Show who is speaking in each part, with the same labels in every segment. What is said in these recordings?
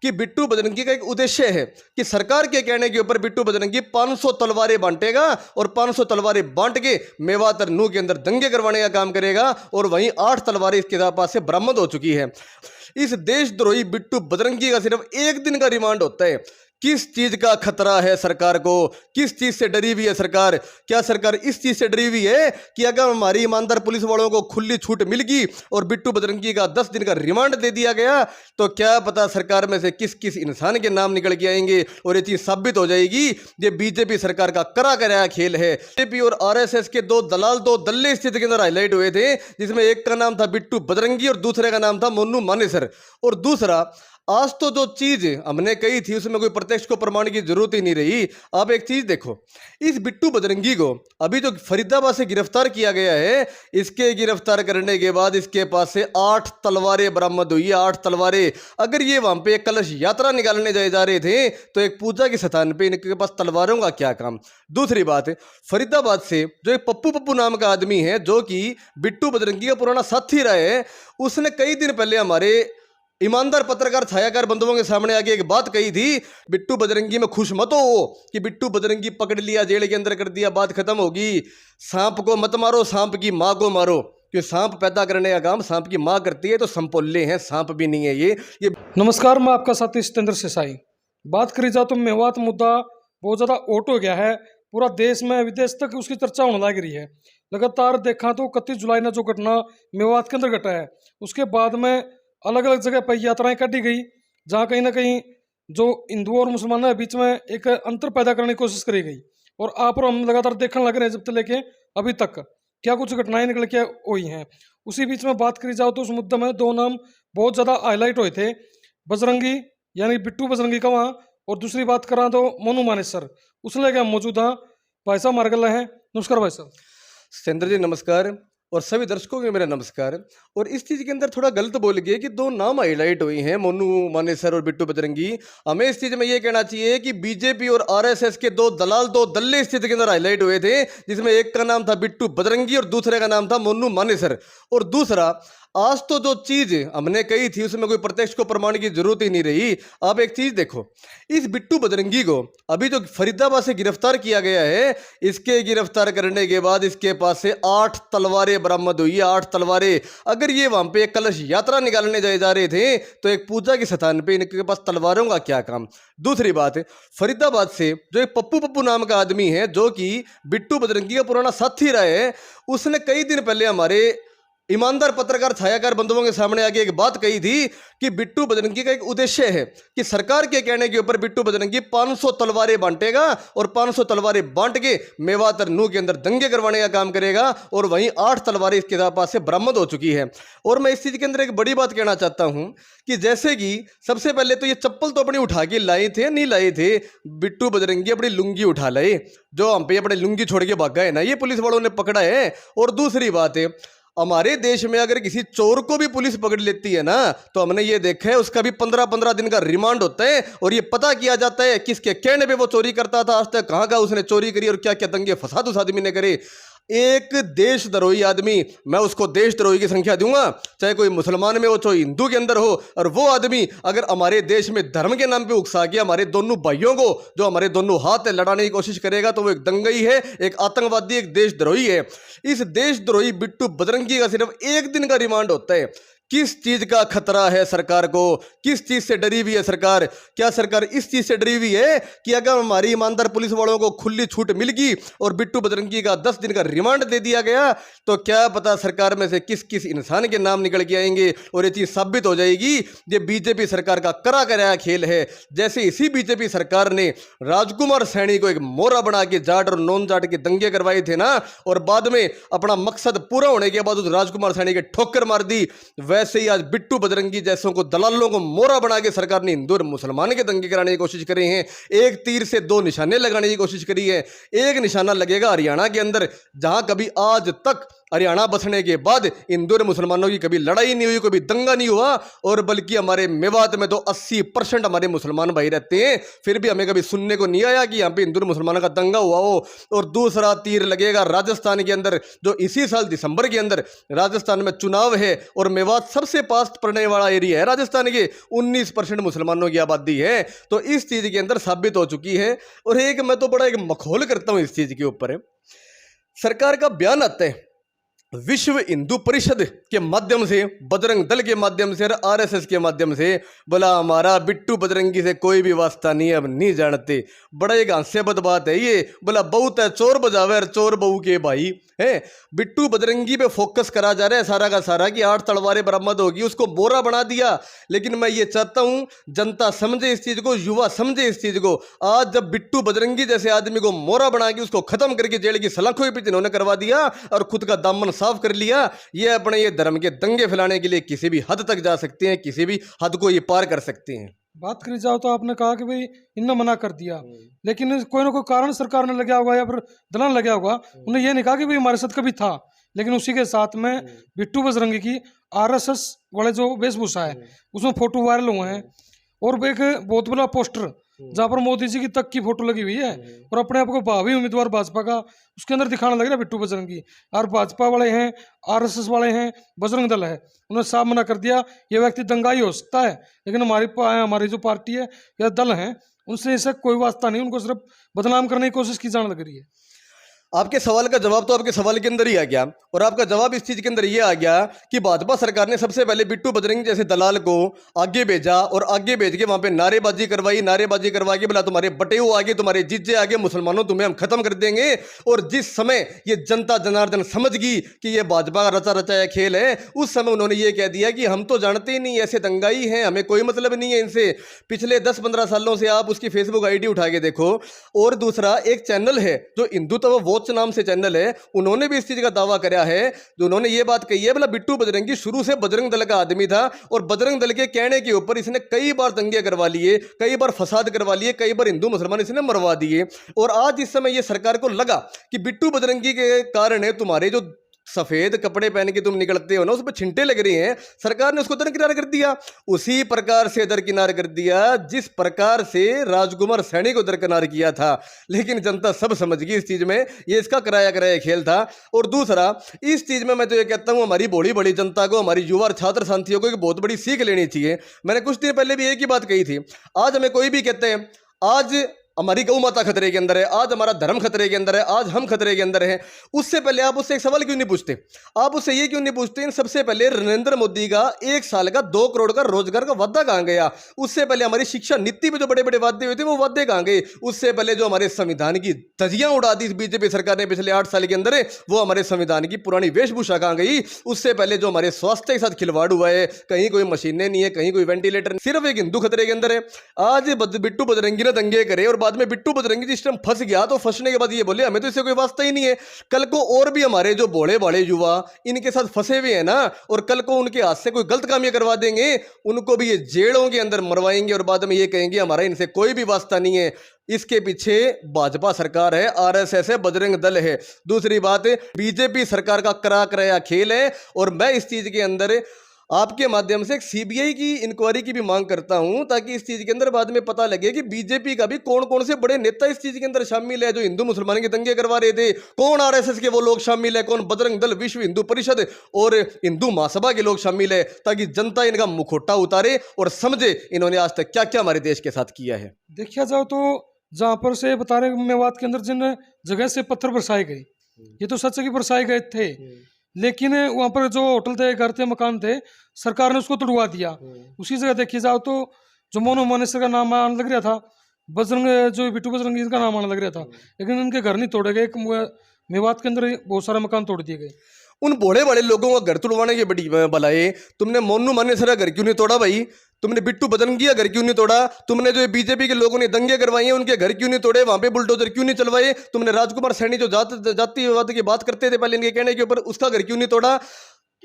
Speaker 1: कि बिट्टू बजरंगी का एक उद्देश्य है कि सरकार के कहने के ऊपर बिट्टू बजरंगी 500 तलवारें बांटेगा और 500 तलवारें बांट के मेवात और नूह के अंदर दंगे करवाने का काम करेगा। और वहीं 8 तलवारें इसके पास से बरामद हो चुकी है। इस देशद्रोही बिट्टू बजरंगी का सिर्फ 1 दिन का रिमांड होता है। किस चीज का खतरा है सरकार को, किस चीज से डरी हुई है सरकार? क्या सरकार इस चीज से डरी हुई है कि अगर हमारी ईमानदार पुलिस वालों को खुली छूट मिल गई और बिट्टू बजरंगी का 10 दिन का रिमांड दे दिया गया तो क्या पता सरकार में से किस किस इंसान के नाम निकल के आएंगे और ये चीज साबित हो जाएगी ये बीजेपी सरकार का करा कराया खेल है। बीजेपी और आरएसएस के 2 दलाल 2 दल्ले स्थिति के अंदर हाईलाइट हुए थे, जिसमें एक का नाम था बिट्टू बजरंगी और दूसरे का नाम था मोनू मानेसर। और दूसरा, आज तो जो चीज हमने कही थी उसमें कोई प्रत्यक्ष को प्रमाण की जरूरत ही नहीं रही। अब एक चीज देखो, इस बिट्टू बजरंगी को अभी जो फरीदाबाद से गिरफ्तार किया गया है, इसके गिरफ्तार करने के बाद इसके पास से 8 तलवारें बरामद हुई है। 8 तलवारें। अगर ये वहां पे एक कलश यात्रा निकालने जा रहे थे तो एक पूजा के स्थान पे इनके पास तलवारों का क्या काम? दूसरी बात, फरीदाबाद से जो एक पप्पू नाम का आदमी है जो कि बिट्टू बजरंगी का पुराना साथी रहा है, उसने कई दिन पहले हमारे ईमानदार पत्रकार छायाकार बंधुओं के सामने आके एक बात कही थी, बिट्टू बजरंगी में खुश मत हो कि बिट्टू बजरंगी पकड़ लिया, जेल के अंदर कर दिया, बात खत्म होगी। सांप को मत मारो, सांप की माँ को मारो, क्योंकि सांप पैदा करने का काम सांप की माँ करती है। तो संपोल्ले हैं, सांप भी नहीं है ये।
Speaker 2: नमस्कार, मैं आपका साथी सतेंद्र सिसाई। बात करी जाए तो मेवात मुद्दा बहुत ज़्यादा ओट हो गया है। पूरा देश में विदेश तक उसकी चर्चा होने लग रही है। लगातार देखा तो 31 जुलाई ने जो घटना मेवात के अंदर घटा है, उसके बाद में अलग अलग जगह पर यात्राएं काटी गई, जहाँ कहीं ना कहीं जो हिंदुओं और मुसलमानों के बीच में एक अंतर पैदा करने की कोशिश करी गई। और आप और हम लगातार देखने लग रहे हैं जब से लेके अभी तक क्या कुछ घटनाएं निकल के हुई हैं। उसी बीच में बात करी जाओ तो उस मुद्दे में 2 नाम बहुत ज़्यादा हाईलाइट हुए थे, बजरंगी यानी बिट्टू बजरंगी का वहाँ, और दूसरी बात करा तो मोनू मानेसर। उसने लेके हम मौजूद हैं। भाई साहब हमारे गल हैं। नमस्कार भाई साहब।
Speaker 1: सतेंद्र जी नमस्कार, और सभी दर्शकों को मेरा नमस्कार। और इस चीज़ के अंदर थोड़ा गलत बोल गए कि 2 नाम हाईलाइट हुई हैं, मोनू मानेसर और बिट्टू बजरंगी। हमें इस चीज़ में ये कहना चाहिए कि बीजेपी और आरएसएस के 2 दलाल 2 दल्ले स्थिति के अंदर हाईलाइट हुए थे, जिसमें एक का नाम था बिट्टू बजरंगी और दूसरे का नाम था मोनू मानेसर। और दूसरा, आज तो जो चीज हमने कही थी उसमें कोई प्रत्यक्ष को प्रमाण की जरूरत ही नहीं रही। अब एक चीज देखो, इस बिट्टू बजरंगी को अभी जो फरीदाबाद से गिरफ्तार किया गया है, इसके गिरफ्तार करने के बाद इसके पास से 8 तलवारें बरामद हुई है। 8 तलवारें। अगर ये वहां पे एक कलश यात्रा निकालने जा रहे थे तो एक पूजा के स्थान पे इनके पास तलवारों का क्या काम? दूसरी बात, फरीदाबाद से जो एक पप्पू नाम का आदमी है जो कि बिट्टू बजरंगी का पुराना साथी रहा है, उसने कई दिन पहले हमारे ईमानदार पत्रकार छायाकार बंधुओं के सामने आके एक बात कही थी कि बिट्टू बजरंगी का एक उद्देश्य है कि सरकार के कहने के ऊपर बिट्टू बजरंगी 500 तलवारें बांटेगा और 500 तलवारें बांट के मेवात और नूह के अंदर दंगे करवाने का काम करेगा। और वहीं 8 तलवारें इसके पास से बरामद हो चुकी है। और मैं इस चीज के अंदर एक बड़ी बात कहना चाहता हूं कि जैसे कि सबसे पहले तो ये चप्पल तो अपनी उठा के लाए थे, नहीं लाए थे, बिट्टू बजरंगी अपनी लुंगी उठा लाए, जो हम पे अपने लुंगी छोड़ के भागा है ना, ये पुलिस वालों ने पकड़ा है। और दूसरी बात है, हमारे देश में अगर किसी चोर को भी पुलिस पकड़ लेती है ना, तो हमने ये देखा है उसका भी 15-15 दिन का रिमांड होता है और ये पता किया जाता है किसके कहने पे वो चोरी करता था, आज तक कहाँ उसने चोरी करी और क्या क्या दंगे फसाद उस आदमी ने करे। एक देशद्रोही आदमी, मैं उसको देशद्रोही की संख्या दूंगा, चाहे कोई मुसलमान में हो चाहे हिंदू के अंदर हो। और वो आदमी अगर हमारे देश में धर्म के नाम पे उकसा के हमारे दोनों भाइयों को, जो हमारे दोनों हाथ लड़ाने की कोशिश करेगा, तो वो एक दंगई है, एक आतंकवादी, एक देशद्रोही है। इस देशद्रोही बिट्टू बजरंगी का सिर्फ 1 दिन का रिमांड होता है। किस चीज का खतरा है सरकार को, किस चीज से डरी हुई है सरकार? क्या सरकार इस चीज से डरी हुई है कि अगर हमारी ईमानदार पुलिस वालों को खुली छूट मिल गई और बिट्टू बजरंगी का 10 दिन का रिमांड दे दिया गया तो क्या पता सरकार में से किस किस इंसान के नाम निकल के आएंगे और ये चीज साबित हो जाएगी ये बीजेपी सरकार का करा कराया खेल है। जैसे इसी बीजेपी सरकार ने राजकुमार सैनी को एक मोहरा बना के जाट और नॉन जाट के दंगे करवाए थे ना, और बाद में अपना मकसद पूरा होने के बाद उस राजकुमार सैनी के ठोकर मार दी, वैसे ही आज बिट्टू बजरंगी जैसों को, दलालों को मोहरा बना के सरकार ने हिंदू और मुसलमान के दंगे कराने की कोशिश करी है। एक तीर से 2 निशाने लगाने की कोशिश करी है। एक निशाना लगेगा हरियाणा के अंदर, जहां कभी आज तक हरियाणा बसने के बाद हिंदू और मुसलमानों की कभी लड़ाई नहीं हुई, कभी दंगा नहीं हुआ, और बल्कि हमारे मेवात में तो 80% हमारे मुसलमान भाई रहते हैं, फिर भी हमें कभी सुनने को नहीं आया कि यहाँ पे हिंदू और मुसलमानों का दंगा हुआ हो। और दूसरा तीर लगेगा राजस्थान के अंदर, जो इसी साल दिसंबर के अंदर राजस्थान में चुनाव है, और मेवात सबसे पास पड़ने वाला एरिया है राजस्थान के, 19% मुसलमानों की आबादी है। तो इस चीज के अंदर साबित हो चुकी है। और एक मैं तो बड़ा एक मखौल करता हूं इस चीज के ऊपर, सरकार का बयान आता है विश्व हिंदू परिषद के माध्यम से, बजरंग दल के माध्यम से और आरएसएस के माध्यम से, बोला हमारा बिट्टू बजरंगी से कोई भी वास्ता नहीं है, अब नहीं जानते। बड़ा एक हास्यास्पद बात है ये, बोला बहुत है चोर बजावे और चोर बहू के भाई है। बिट्टू बजरंगी पे फोकस करा जा रहा है सारा का सारा कि 8 तलवारें बरामद होगी, उसको बोरा बना दिया। लेकिन मैं ये चाहता हूं जनता समझे इस चीज को, युवा समझे इस चीज को। आज जब बिट्टू बजरंगी जैसे आदमी को मोरा बना के उसको खत्म करके जेल की सलाखों के पीछे इन्होंने करवा दिया और खुद का दामन साफ कर लिया, ये अपने ये धर्म के दंगे फैलाने के लिए किसी भी हद तक जा सकते हैं, किसी भी हद को ये पार कर सकते हैं।
Speaker 2: बात करी जाओ तो आपने कहा कि भाई इनने मना कर दिया, लेकिन कोई ना कोई कारण सरकार ने लगा होगा या फिर दलाल लगा होगा। उन्हें ये नहीं कहा कि भाई हमारे साथ कभी था, लेकिन उसी के साथ में बिट्टू बजरंगी की आरएसएस वाले जो वेशभूषा है उसमें फोटो वायरल हुए हैं, और वो एक बहुत बड़ा पोस्टर जहाँ पर मोदी जी की तक की फोटो लगी हुई है, और अपने आप को भावी उम्मीदवार भाजपा का उसके अंदर दिखाने लग रहा है बिट्टू बजरंगी। और भाजपा वाले हैं, आरएसएस वाले हैं, बजरंग दल है, उन्होंने साफ मना कर दिया ये व्यक्ति दंगाई हो सकता है, लेकिन हमारी जो पार्टी है या दल है उनसे ऐसा कोई वास्ता नहीं, उनको सिर्फ बदनाम करने की कोशिश की जाने लग रही है।
Speaker 1: आपके सवाल का जवाब तो आपके सवाल के अंदर ही आ गया, और आपका जवाब इस चीज के अंदर ये आ गया कि भाजपा सरकार ने सबसे पहले बिट्टू बजरंगी जैसे दलाल को आगे भेजा, और आगे भेज के वहां पे नारेबाजी करवा के बोला तुम्हारे बटेऊ आगे, तुम्हारे जीजे आगे, मुसलमानों तुम्हें हम खत्म कर देंगे। और जिस समय ये जनता जनार्दन समझ गई कि ये भाजपा का रचा रचाया खेल है, उस समय उन्होंने ये कह दिया कि हम तो जानते ही नहीं, ऐसे दंगाई हैं, हमें कोई मतलब नहीं है इनसे। पिछले 10-15 सालों से आप उसकी फेसबुक आईडी उठा के देखो। और दूसरा एक चैनल है जो हिंदुत्व वॉच नाम से चैनल है, उन्होंने भी इस चीज का दावा कराया है। जो उन्होंने ये बात कही है, बोला बिट्टू बजरंगी शुरू से बजरंग दल का आदमी था, और बजरंग दल के कहने के ऊपर इसने कई बार दंगे करवा लिए, कई बार फसाद करवा लिए, कई बार हिंदू मुसलमान इसने मरवा दिए। और आज इस समय ये सरकार को लगा कि बिट्टू बजरंगी के कारण है तुम्हारे जो सफेद कपड़े पहन के तुम निकलते हो ना, उस पर छिंटे लग रही हैं, सरकार ने उसको दरकिनार कर दिया। उसी प्रकार से दरकिनार कर दिया जिस प्रकार से राजकुमार सैनी को दरकिनार किया था। लेकिन जनता सब समझ गई इस चीज में, ये इसका कराया कराया खेल था। और दूसरा इस चीज में मैं तो ये कहता हूं हमारी बड़ी बड़ी जनता को, हमारी युवा और छात्र साथियों को एक बहुत बड़ी सीख लेनी चाहिए। मैंने कुछ दिन पहले भी एक ही बात कही थी। आज हमें कोई भी कहते हैं आज हमारी गौ माता खतरे के अंदर है, आज हमारा धर्म खतरे के अंदर है, आज हम खतरे के अंदर हैं, उससे पहले आप उससे एक सवाल क्यों नहीं पूछते? आप उससे ये क्यों नहीं पूछते सबसे पहले नरेंद्र मोदी का 1 साल का 2 करोड़ का रोजगार का वादा कहां गया? उससे पहले हमारी शिक्षा नीति में जो बड़े बड़े वादे हुए थे वो वादे कहां गए? उससे पहले जो हमारे संविधान की धज्जियां उड़ा दी बीजेपी सरकार ने पिछले 8 साल के अंदर, वो हमारे संविधान की पुरानी वेशभूषा कहां गई? उससे पहले जो हमारे स्वास्थ्य के साथ खिलवाड़ हुआ है, कहीं कोई मशीनें नहीं है, कहीं कोई वेंटिलेटर नहीं, सिर्फ एक हिंदू खतरे के अंदर है। आज बिट्टू बजरंगी ने दंगे करे और बाद में बिट्टू बजरंगी जिस टाइम फंस गया तो फंसने के बाद ये बोले हमें तो इससे कोई वास्ता ही नहीं है। कल को और भी हमारे जो भोले भाले युवा इनके साथ फंसे हुए हैं ना, और कल को उनके हाथ से कोई गलत काम ये करवा देंगे, उनको भी ये जेलों के अंदर मरवाएंगे और बाद में ये कहेंगे हमारा इनसे कोई भी वास्ता नहीं है। इसके पीछे भाजपा सरकार है, आरएसएस है, बजरंग दल है। दूसरी बात बीजेपी सरकार का करा कराया खेल है। और मैं इस चीज के अंदर आपके माध्यम से एक सीबीआई की इंक्वायरी की भी मांग करता हूं, ताकि इस चीज के अंदर बाद में पता लगे कि बीजेपी का भी कौन कौन से बड़े नेता इस चीज के अंदर शामिल है जो हिंदू मुसलमान के दंगे करवा रहे थे, कौन आरएसएस के वो लोग शामिल है, कौन बजरंग दल, विश्व हिंदू परिषद और हिंदू महासभा के लोग शामिल है, ताकि जनता इनका मुखौटा उतारे और समझे इन्होंने आज तक क्या क्या हमारे देश के साथ किया है।
Speaker 2: देखा जाओ तो जहाँ पर से बता रहे मेवात के अंदर जिन जगह से पत्थर बरसाए गए, ये तो सच है कि बरसाए गए थे, लेकिन वहाँ पर जो होटल थे, घर थे, मकान थे, सरकार ने उसको तोड़वा दिया। उसी जगह देखी जाओ तो जो मोनो मानेसर का नाम आने लग रहा था, बजरंग जो बिट्टू बजरंगी इनका नाम आने लग रहा था, लेकिन उनके घर नहीं तोड़े गए। मेवात के अंदर बहुत सारे मकान तोड़ दिए गए।
Speaker 1: उन बड़े बड़े लोगों का घर तोड़वाने की बड़ी भलाई, तुमने मोनू मानेसर का घर क्यों नहीं तोड़ा भाई? तुमने बिट्टू बजरंगी का घर क्यों नहीं तोड़ा? तुमने जो बीजेपी के लोगों ने दंगे करवाए हैं उनके घर क्यों नहीं तोड़े? वहां पे बुलडोजर क्यों नहीं चलवाए? तुमने राजकुमार सैनी जो जातिवाद की बात करते थे पहले इनके कहने के ऊपर, उसका घर क्यों नहीं तोड़ा?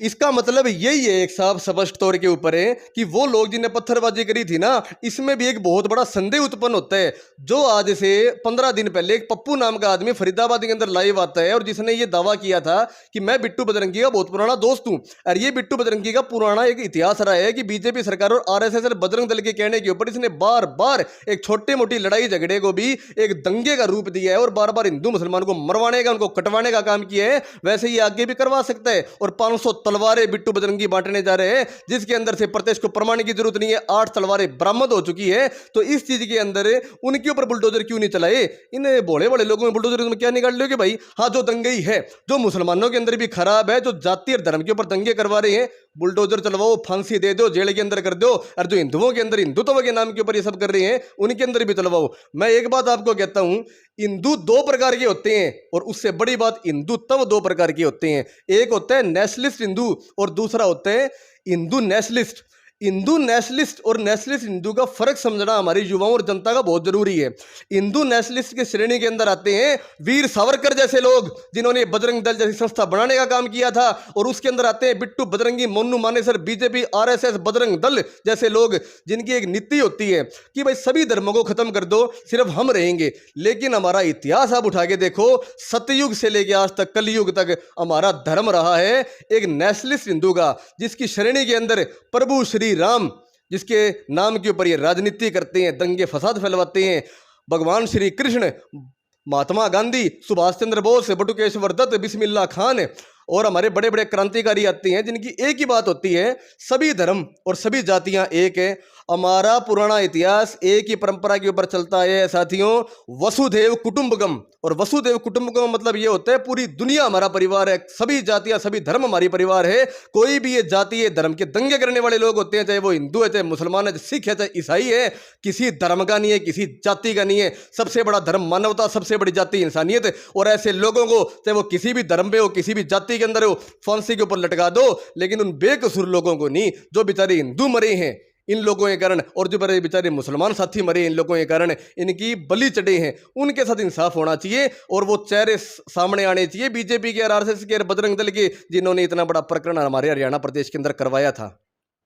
Speaker 1: इसका मतलब यही है, एक साफ स्पष्ट तौर के ऊपर है कि वो लोग जिन्हें पत्थरबाजी करी थी ना, इसमें भी एक बहुत बड़ा संदेह उत्पन्न होता है। जो आज से 15 दिन पहले एक पप्पू नाम का आदमी फरीदाबाद के अंदर लाइव आता है और जिसने ये दावा किया था कि मैं बिट्टू बजरंगी का बहुत पुराना दोस्त हूं, और ये बिट्टू बजरंगी का पुराना एक इतिहास रहा है कि बीजेपी सरकार और आरएसएस और बजरंग दल के कहने के ऊपर इसने बार बार एक छोटे मोटी लड़ाई झगड़े को भी एक दंगे का रूप दिया है और बार बार हिंदू मुसलमान को मरवाने का, उनको कटवाने का काम किया है। वैसे ये आगे भी करवा सकता है और 500 तलवारें बिट्टू बजरंगी बांटने जा रहे हैं, जिसके अंदर से प्रत्यक्ष को प्रमाण की जरूरत नहीं है। 8 तलवारें बरामद हो चुकी है। तो इस चीज के अंदर उनके ऊपर बुलडोजर क्यों नहीं चलाए? इन बड़े बड़े लोगों में बुलडोजर में क्या निकाल लोगे भाई? हाँ, जो दंगई है, जो मुसलमानों के अंदर भी खराब है, जो जाति और धर्म के ऊपर दंगे करवा रहे हैं, बुलडोजर चलवाओ, फांसी दे दो, जेल के अंदर कर दो। और जो हिंदुओं के अंदर हिंदुत्व के नाम के ऊपर ये सब कर रहे हैं, उनके अंदर भी चलवाओ। मैं एक बात आपको कहता हूं, हिंदू 2 प्रकार के होते हैं और उससे बड़ी बात, हिंदू तब 2 प्रकार के होते हैं। एक होता है नेशनलिस्ट हिंदू और दूसरा होता है हिंदू नेशनलिस्ट। हिंदू नेशनलिस्ट और नेशनलिस्ट हिंदू का फर्क समझना हमारी युवाओं और जनता का बहुत जरूरी है। हिंदू नेशनलिस्ट की श्रेणी के अंदर आते हैं वीर सावरकर जैसे लोग, जिन्होंने बजरंग दल जैसी संस्था बनाने का काम किया था, और उसके अंदर आते हैं बिट्टू बजरंगी, मोनू मानेसर, बीजेपी, आरएसएस, बजरंग दल जैसे लोग, जिनकी एक नीति होती है कि भाई सभी धर्मों को खत्म कर दो, सिर्फ हम रहेंगे। लेकिन हमारा इतिहास आप उठा के देखो, सतयुग से लेकर आज तक कलयुग तक हमारा धर्म रहा है एक नेशनलिस्ट हिंदू का, जिसकी श्रेणी के अंदर प्रभु श्री राम, जिसके नाम के ऊपर ये राजनीति करते हैं, दंगे फसाद फैलवाते हैं, भगवान श्री कृष्ण, महात्मा गांधी, सुभाष चंद्र बोस, बटुकेश्वर दत्त, बिस्मिल्लाह खान और हमारे बड़े बड़े क्रांतिकारी आते हैं, जिनकी एक ही बात होती है, सभी धर्म और सभी जातियां एक है। हमारा पुराना इतिहास एक ही परंपरा के ऊपर चलता है साथियों, वसुधैव कुटुंबकम। और वसुधैव कुटुंबकम मतलब ये होता है पूरी दुनिया हमारा परिवार है, सभी जातियां सभी धर्म हमारी परिवार है। कोई भी ये जाति है धर्म के दंगे करने वाले लोग होते हैं, चाहे वो हिंदू है, चाहे मुसलमान है, चाहे सिख है, चाहे ईसाई है, किसी धर्म का नहीं है, किसी जाति का नहीं है। सबसे बड़ा धर्म मानवता, सबसे बड़ी जाति इंसानियत। और ऐसे लोगों को चाहे वो किसी भी धर्म पे हो, किसी भी जाति के अंदर हो, फांसी के ऊपर लटका दो, लेकिन उन बेकसूर लोगों को नहीं, जो बेचारे हिंदू मरे हैं इन लोगों के कारण, और जो बड़े बेचारे मुसलमान साथी मरे इन लोगों के कारण, इनकी बलि चढ़े हैं, उनके साथ इंसाफ होना चाहिए और वो चेहरे सामने आने चाहिए बीजेपी के, आरएसएस के, बजरंग दल के, जिन्होंने इतना बड़ा प्रकरण हमारे हरियाणा प्रदेश के अंदर करवाया था।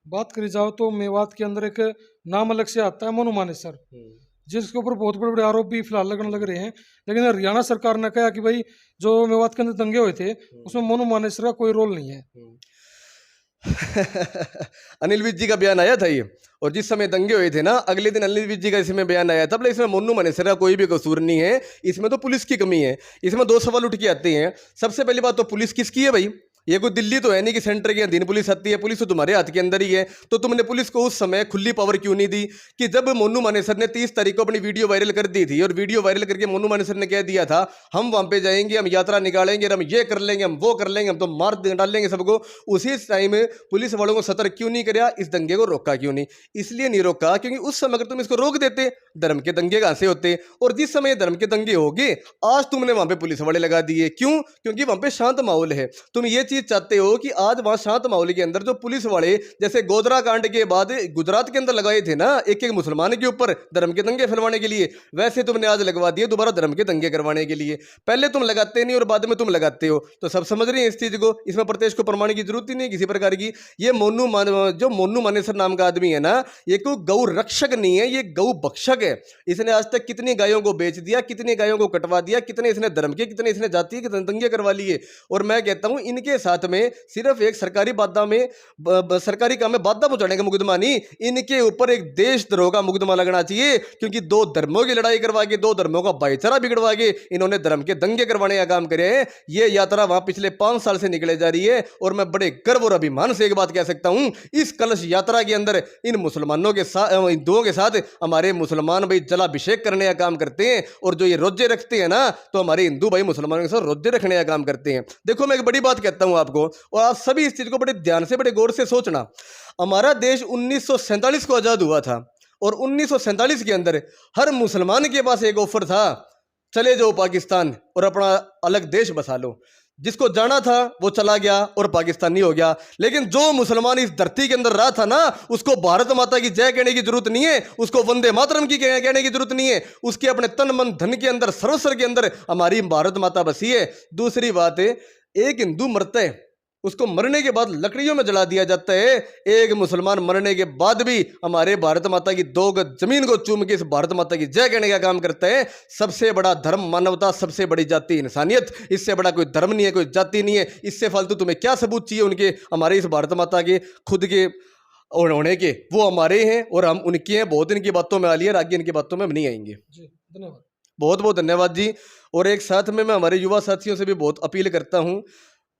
Speaker 2: बात करी जाओ तो मेवात के अंदर एक नाम अलग से आता है, मोनू मानेसर, जिसके ऊपर बहुत बड़े बड़े आरोप भी फिलहाल लगने लग रहे हैं। लेकिन हरियाणा सरकार ने कहा कि भाई जो मेवात के अंदर दंगे हुए थे उसमें मोनू मानेसर का कोई रोल नहीं है।
Speaker 1: अनिल विज जी का बयान आया था ये, और जिस समय दंगे हुए थे ना, अगले दिन अनिल विज जी का इसमें बयान आया था, इसमें मोनू मानेसर का कोई भी कसूर नहीं है, इसमें तो पुलिस की कमी है। इसमें 2 सवाल उठ के आते हैं। सबसे पहली बात तो पुलिस किसकी है भाई? ये कोई दिल्ली तो है नहीं कि सेंटर के अधीन पुलिस आती है, पुलिस तो तुम्हारे हाथ के अंदर ही है। तो तुमने पुलिस को उस समय खुली पावर क्यों नहीं दी कि जब मोनू मानेसर ने 30 तारीख को अपनी वीडियो वायरल कर दी थी, और वीडियो वायरल करके मोनू मानेसर ने कह दिया था हम वहां पे जाएंगे, हम यात्रा निकालेंगे, हम ये कर लेंगे, हम वो कर लेंगे, हम तो मार डालेंगे सबको, उसी टाइम पुलिस वालों को सतर्क क्यों नहीं किया? इस दंगे को रोका क्यों नहीं? इसलिए नहीं रोका क्योंकि उस समय अगर तुम इसको रोक देते, धर्म के दंगे कहां से होते? और जिस समय धर्म के दंगे हो गए, आज तुमने वहां पे पुलिस वाले लगा दिए। क्यों? क्योंकि वहां पे शांत माहौल है। तुम ये चीज चाहते हो कि आज वहां शांत माहौल के अंदर जो पुलिस वाले, जैसे गोधरा कांड के बाद गुजरात के अंदर लगाए थे ना एक एक मुसलमान के ऊपर धर्म के दंगे फैलवाने के लिए, वैसे तुमने आज लगवा दिए दोबारा धर्म के दंगे करवाने के लिए। पहले तुम लगाते नहीं और बाद में तुम लगाते हो, तो सब समझ रहे हैं इस चीज को। इसमें प्रत्यक्ष को प्रमाण की जरूरत ही नहीं किसी प्रकार की। ये जो मोनू मानेसर नाम का आदमी है ना, ये कोई गौ रक्षक नहीं है, ये गौ बख्शक है। इसने आज तक कितनी गायों को बेच दिया, कितनी गायों को कटवा दिया, कितने इसने धर्म के, कितने इसने जाति के दंगे करवा लिए। और मैं कहता हूं इनके साथ में सिर्फ एक सरकारी बाधा में, सरकारी काम में बाधा पहुंचाने का मुकदमा नहीं, इनके ऊपर एक देशद्रोह का मुकदमा लगना चाहिए। क्योंकि 2 धर्मों की लड़ाई करवा के, 2 धर्मों का भाईचारा बिगड़वा के इन्होंने धर्म के दंगे करवाने का काम करे हैं। ये यात्रा वहां पिछले 5 साल से निकले जा रही है, और मैं बड़े गर्व और अभिमान से एक बात कह सकता हूं, इस कलश यात्रा के अंदर इन मुसलमानों के साथ, हिंदुओं के साथ हमारे मुसलमान भाई जलाभिषेक करने का काम करते हैं। और जो ये रोजे रखते हैं ना, तो हमारे हिंदू भाई मुसलमानों के साथ रोजे रखने का काम करते हैं। देखो मैं एक बड़ी बात कहता हूं आपको, और आप सभी इस चीज को बड़े ध्यान से, बड़े गौर से सोचना। हमारा देश 1947 को आजाद हुआ था, और 1947 के अंदर हर मुसलमान के पास एक ऑफर था, चले जाओ पाकिस्तान और अपना अलग देश बसा लो। जिसको जाना था वो चला गया और पाकिस्तानी हो गया। लेकिन जो मुसलमान इस धरती के अंदर रहा था ना, उसको भारत माता की जय कहने की जरूरत नहीं है, उसको वंदे मातरम की कहने की जरूरत नहीं है। उसके अपने तन मन धन के अंदर, सर्वस्व के अंदर हमारी भारत माता बसी है। दूसरी बात है, एक हिंदू मरता है उसको मरने के बाद लकड़ियों में जला दिया जाता है। एक मुसलमान मरने के बाद भी हमारे भारत माता की 2 गज जमीन को चूम के इस भारत माता की जय कहने का काम करता है। सबसे बड़ा धर्म मानवता, सबसे बड़ी जाति इंसानियत, इससे बड़ा कोई धर्म नहीं है, कोई जाति नहीं है। इससे फालतू तुम्हें क्या सबूत चाहिए उनके, हमारे इस भारत माता के खुद के और होने के? वो हमारे हैं और हम उनके हैं। बहुत इनकी बातों में आ लिया, आगे इनकी बातों में हम नहीं आएंगे।
Speaker 2: जी धन्यवाद।
Speaker 1: बहुत बहुत धन्यवाद जी। और एक साथ में मैं हमारे युवा साथियों से भी बहुत अपील करता हूं,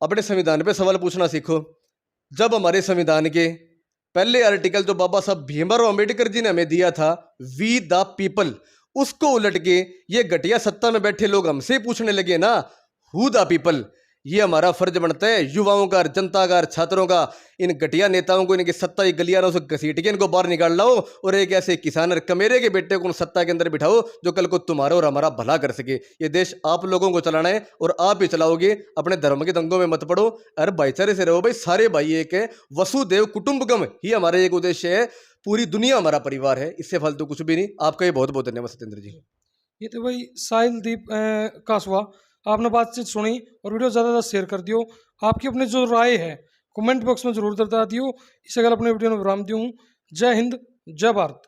Speaker 1: अपने संविधान पे सवाल पूछना सीखो। जब हमारे संविधान के पहले आर्टिकल जो बाबा साहब भीमराव अंबेडकर जी ने हमें दिया था, वी द पीपल, उसको उलट के ये घटिया सत्ता में बैठे लोग हमसे पूछने लगे ना, हु द पीपल। ये हमारा फर्ज बनता है युवाओं का, जनता का, छात्रों का, इन घटिया नेताओं को इनकी सत्ता की गलियारों से घसीट के इनको बाहर निकाल लाओ और एक ऐसे किसान और कमेरे के बेटे को सत्ता के अंदर बिठाओ जो कल को तुम्हारा और हमारा भला कर सके। ये देश आप लोगों को चलाना है और आप ही चलाओगे। अपने धर्म के दंगों में मत पड़ो, अरे भाईचारे से रहो भाई, सारे भाई एक है। वसुदेव कुटुंबकम ही हमारा एक उद्देश्य है, पूरी दुनिया हमारा परिवार है, इससे फालतू कुछ भी नहीं। आपका ये बहुत बहुत धन्यवाद सत्येंद्र जी।
Speaker 2: ये तो भाई साहिल दीप कासवा, आपने बातचीत सुनी और वीडियो ज़्यादा से शेयर कर दियो। आपकी अपनी जो राय है कमेंट बॉक्स में जरूर बता दियो। इससे अगर अपने वीडियो में विराम दूँ। जय हिंद, जय भारत।